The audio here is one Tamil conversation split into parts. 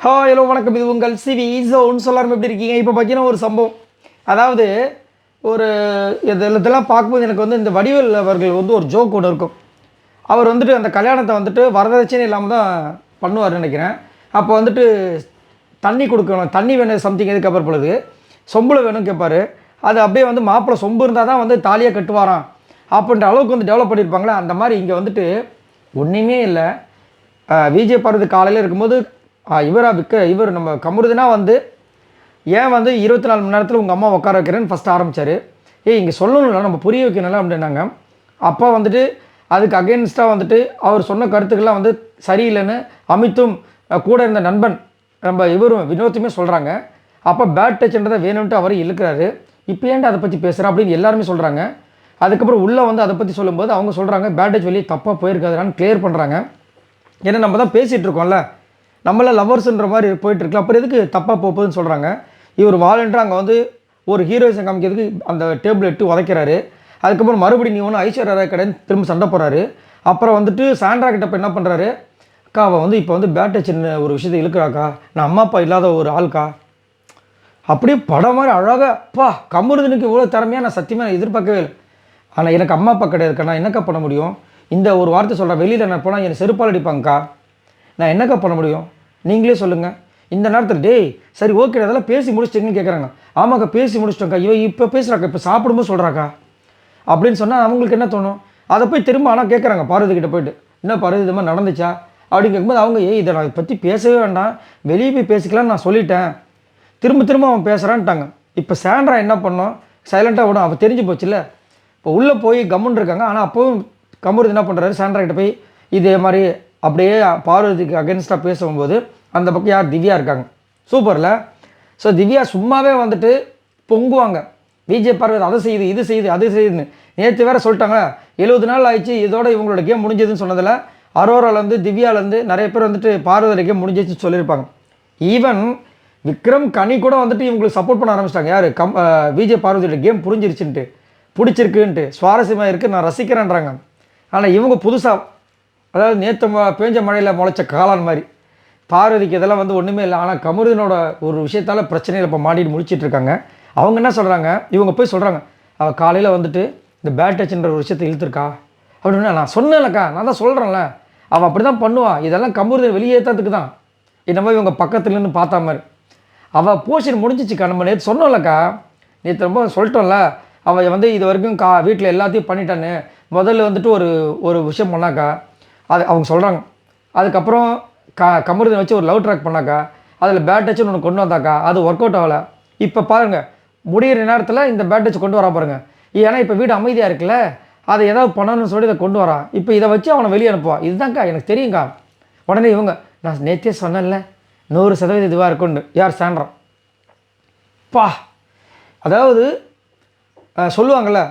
ஹலோ வணக்கம். இது உங்கள் சிவி ஸோன்னு சொல்லாமல் எப்படி இருக்கீங்க? இப்போ பார்த்தீங்கன்னா ஒரு சம்பவம், அதாவது ஒரு இதெல்லாம் பார்க்கும்போது எனக்கு வந்து இந்த வடிவேல் அவர்கள் வந்து ஒரு ஜோக் ஒன்று இருக்கும். அவர் வந்துட்டு அந்த கல்யாணத்தை வந்துட்டு வரதட்சணை இல்லாமல் தான் பண்ணுவார்னு நினைக்கிறேன். அப்போ வந்துட்டு தண்ணி கொடுக்கணும், தண்ணி வேணும் சம்திங் எதுக்கு அப்புறம் பொழுது சொம்பில் வேணும்னு கேட்பார். அது அப்படியே வந்து மாப்பிள்ளை சொம்பு இருந்தால் தான் வந்து தாலியாக கட்டுவாராம் அப்படின்ற அளவுக்கு வந்து டெவலப் பண்ணியிருப்பாங்களே. அந்த மாதிரி இங்கே வந்துட்டு ஒன்றுமே இல்லை. விஜய் பார்வதி காலையில் இருக்கும்போது இவர் நம்ம கமருதுனா வந்து ஏன் வந்து 24 மணி நேரத்தில் உங்கள் அம்மா உட்கார வைக்கிறேன்னு ஃபஸ்ட்டு ஆரம்பித்தார். இங்கே சொல்லணும்ல, நம்ம புரிய வைக்கணும்ல அப்படின்னாங்க. அப்போ வந்துட்டு அதுக்கு அகெயின்ஸ்டாக வந்துட்டு அவர் சொன்ன கருத்துக்கள்லாம் வந்து சரியில்லைன்னு அமித்தும் கூட இருந்த நண்பன் நம்ம இவரும் வினோத்துமே சொல்கிறாங்க. அப்போ பேட் டச்ன்றதை வேணும்ன்ட்டு அவர் இழுக்கிறாரு. இப்போ ஏன்ட்டு அதை பற்றி பேசுகிறேன் அப்படின்னு எல்லாருமே சொல்கிறாங்க. அதுக்கப்புறம் உள்ளே வந்து அதை பற்றி சொல்லும்போது அவங்க சொல்கிறாங்க பேட் டச் வெளியே தப்பாக போயிருக்காதுன்னு கிளியர் பண்ணுறாங்க. ஏன்னா நம்ம தான் பேசிகிட்டு இருக்கோம்ல, நம்மள லவர்ஸுன்ற மாதிரி போயிட்டுருக்கலாம், அப்புறம் எதுக்கு தப்பாக போகுதுன்னு சொல்கிறாங்க. இவர் வாலண்டராக அங்கே வந்து ஒரு ஹீரோயிசம் காமிக்கிறதுக்கு அந்த டேபிள் எட்டு உதைக்கிறாரு. அதுக்கப்புறம் மறுபடியும் நீ ஒன்று ஐஸ்வர்யா ராய் கடைன்னு திரும்ப சண்டை போகிறாரு. அப்புறம் வந்துட்டு சாண்ட்ரா கிட்ட இப்போ என்ன பண்ணுறாரு, அக்கா அவள் வந்து இப்போ வந்து பேட் டச்னு ஒரு விஷயத்தை இழுக்கிறாக்கா, நான் அம்மா அப்பா இல்லாத ஒரு ஆள்க்கா, அப்படியே படம் மாதிரி அழகாக அப்பா கமருதனுக்கு இவ்வளோ திறமையாக நான் சத்தியமாக நான் எதிர்பார்க்கவே இல்லை. ஆனால் எனக்கு அம்மா அப்பா கிடையாதுக்கா, நான் என்னக்கா பண்ண முடியும்? இந்த ஒரு வார்த்தை சொல்கிறேன், வெளியில் நான் போனால் என்னை செருப்பால் அடிப்பாங்கக்கா, நான் என்னக்கா பண்ண முடியும்? நீங்களே சொல்லுங்கள். இந்த நேரத்தில் டேய் சரி ஓகே அதெல்லாம் பேசி முடிச்சிட்டிங்கன்னு கேட்குறாங்க. ஆமாக்கா பேசி முடிச்சிட்டோங்க்கா, இப்போ பேசுகிறாக்கா, இப்போ சாப்பிடும்போது சொல்கிறாக்கா அப்படின்னு சொன்னால் அவங்களுக்கு என்ன தோணும்? அதை போய் திரும்ப ஆனால் கேட்குறாங்க பார்வதி கிட்ட போய்ட்டு, என்ன பார்வதி இது மாதிரி நடந்துச்சா அப்படின்னு கேட்கும்போது அவங்க இதை நான் பற்றி பேசவே வேண்டாம், வெளியே போய் பேசிக்கலான்னு நான் சொல்லிட்டேன், திரும்ப அவன் பேசுகிறான்ட்டாங்க. இப்போ சாண்ட்ரா என்ன பண்ணோம், சைலண்ட்டாக விடும், அவள் தெரிஞ்சு போச்சுல்ல. இப்போ உள்ளே போய் கம்முன்னு இருக்காங்க. ஆனால் அப்போவும் கமருது என்ன பண்ணுறாரு, சாண்ட்ரா கிட்ட போய் இதே மாதிரி அப்படியே பார்வதிக்கு அகென்ஸ்டாக பேசும்போது அந்த பக்கம் யார் திவ்யா இருக்காங்க. சூப்பரில். ஸோ திவ்யா சும்மாவே வந்துட்டு பொங்குவாங்க, விஜய் பார்வதி அதை செய்யுது இது செய்யுது அது செய்யுதுன்னு. நேற்று வேறு சொல்லிட்டாங்க 70 நாள் ஆயிடுச்சு இதோட இவங்களோட கேம் முடிஞ்சதுன்னு சொன்னதில் அரோராலேருந்து திவ்யாலேருந்து நிறைய பேர் வந்துட்டு பார்வதி கேம் முடிஞ்சிச்சுன்னு சொல்லியிருப்பாங்க. ஈவன் விக்ரம் கனி கூட வந்துட்டு இவங்களுக்கு சப்போர்ட் பண்ண ஆரம்பிச்சிட்டாங்க. யார் விஜய் பார்வதியோட கேம் புரிஞ்சிருச்சுன்ட்டு, பிடிச்சிருக்குன்ட்டு, சுவாரஸ்யமாக இருக்குது, நான் ரசிக்கிறேன்றாங்க. ஆனால் இவங்க புதுசாக, அதாவது நேற்று பேஞ்ச மழையில் முளைச்ச காளான் மாதிரி பார்வதிக்கு இதெல்லாம் வந்து ஒன்றுமே இல்லை. ஆனால் கமருதனோட ஒரு விஷயத்தால் பிரச்சனையில் இப்போ மாட்டிட்டு முடிச்சிட்ருக்காங்க. அவங்க என்ன சொல்கிறாங்க, இவங்க போய் சொல்கிறாங்க அவள் காலையில் வந்துட்டு இந்த பேட் டச்ன்ற ஒரு விஷயத்தை இழுத்துருக்கா அப்படின்னா, நான் சொன்னேன்லக்கா, நான் தான் சொல்கிறேன்ல, அவள் அப்படி தான் பண்ணுவாள், இதெல்லாம் கமருதன் வெளியேற்றத்துக்கு தான் என்னமோ இவங்க பக்கத்துலேருந்து பார்த்தா மாதிரி. அவள் போர்ஷன் முடிஞ்சிச்சுக்கா, நம்ம நேற்று சொன்னோம்லக்கா, நேற்று ரொம்ப சொல்லிட்டோம்ல, அவள் வந்து இது வரைக்கும் வீட்டில் எல்லாத்தையும் பண்ணிட்டான்னு முதல்ல வந்துட்டு ஒரு விஷயம் பண்ணாக்கா, அது அவங்க சொல்கிறாங்க. அதுக்கப்புறம் கமருதன் வச்சு ஒரு லவ் ட்ராக் பண்ணாக்கா, அதில் பேட் டச்சுன்னு ஒன்று கொண்டு வந்தாக்கா அது ஒர்க் அவுட் ஆகலை. இப்போ பாருங்கள் முடிகிற நேரத்தில் இந்த பேட் டச் கொண்டு வரா பாருங்கள். ஏன்னா இப்போ வீடு அமைதியாக இருக்குல்ல, அதை ஏதாவது பண்ணணும்னு சொல்லி இதை கொண்டு வரான். இப்போ இதை வச்சு அவனை வெளியே அனுப்புவான். இதுதான்க்கா எனக்கு தெரியுங்க்கா. உடனே இவங்க நான் நேற்றே சொன்னேன்ல 100% இதுவாக இருக்குன்னு. யார் சாண்ட்ரா பா, அதாவது சொல்லுவாங்கள்ல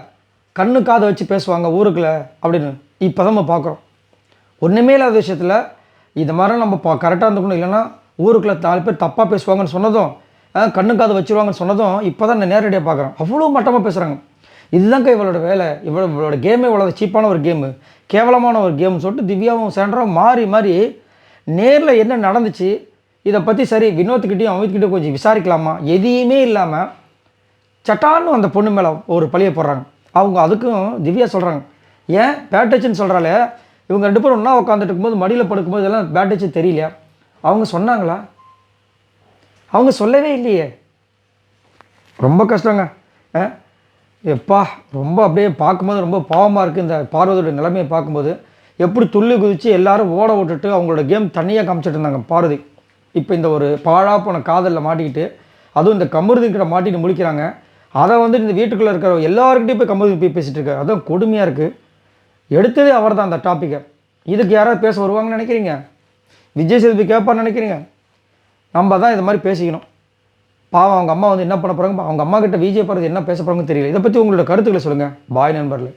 கண்ணு காதை வச்சு பேசுவாங்க ஊருக்குள்ள அப்படின்னு. இப்போ தான் நம்ம பார்க்குறோம். ஒன்றுமே இல்லாத விஷயத்தில் இது மாதிரி நம்ம கரெக்டாக இருந்துக்கணும். இல்லைன்னா ஊருக்குள்ளே 4 பேர் தப்பாக பேசுவாங்கன்னு சொன்னதும், கண்ணு காது வச்சுருவாங்கன்னு சொன்னதும் இப்போ தான் நான் நேரடியாக பார்க்குறேன். அவ்வளோ மட்டமாக பேசுகிறாங்க. இதுதான்க்கா இவளோட வேலை, இவளோட கேமே இவ்வளோ சீப்பான ஒரு கேமு, கேவலமான ஒரு கேம்னு சொல்லிட்டு திவ்யாவும் சாண்ட்ராவும் மாறி நேரில் என்ன நடந்துச்சு இதை பற்றி சரி வினோத்துக்கிட்டையும் அமித்கிட்டையும் கொஞ்சம் விசாரிக்கலாமா, எதையுமே இல்லாமல் சட்டான்னு அந்த பொண்ணு மேலே ஒரு பழியை போடுறாங்க. அவங்க அதுக்கும் திவ்யா சொல்கிறாங்க, ஏன் பேட் டச்சுன்னு சொல்கிறாலே, இவங்க 2 பேரும் ஒன்றா உட்காந்துட்டு இருக்கும்போது மடியில் படுக்கும்போது இதெல்லாம் பேட் டச்சு தெரியலையா? அவங்க சொன்னாங்களா? அவங்க சொல்லவே இல்லையே. ரொம்ப கஷ்டங்க. எப்பா ரொம்ப அப்படியே பார்க்கும்போது ரொம்ப பாவமாக இருக்குது. இந்த பார்வதியோட நிலைமையை பார்க்கும்போது எப்படி துள்ளி குதித்து எல்லாரும் ஓட விட்டுட்டு அவங்களோட கேம் தனியாக காமிச்சிட்டு இருந்தாங்க பார்வதி. இப்போ இந்த ஒரு பாழாக போன காதலில் மாட்டிக்கிட்டு, அதுவும் இந்த கமருதின்கிட்ட மாட்டிட்டு முழிக்கிறாங்க. அதை வந்துட்டு இந்த வீட்டுக்குள்ளே இருக்கிற எல்லாருக்கிட்டையும் போய் கமருதி போய் பேசிகிட்டு இருக்காரு. அதுவும் கொடுமையாக இருக்குது. எடுத்ததே அவர் தான் அந்த டாப்பிக்கை. இதுக்கு யாராவது பேச வருவாங்கன்னு நினைக்கிறீங்க? விஜய் சேதுபதி கேட்பான்னு நினைக்கிறீங்க? நம்ம தான் இது மாதிரி பேசிக்கணும். பாவம் அவங்க அம்மா வந்து என்ன பண்ண போகிறாங்க, அவங்க அம்மா கிட்ட விஜய் பார்வதி என்ன பேச போகிறாங்கன்னு தெரியல. இதை பற்றி உங்களோட கருத்துக்களை சொல்லுங்கள். பாய் நண்பர்களே.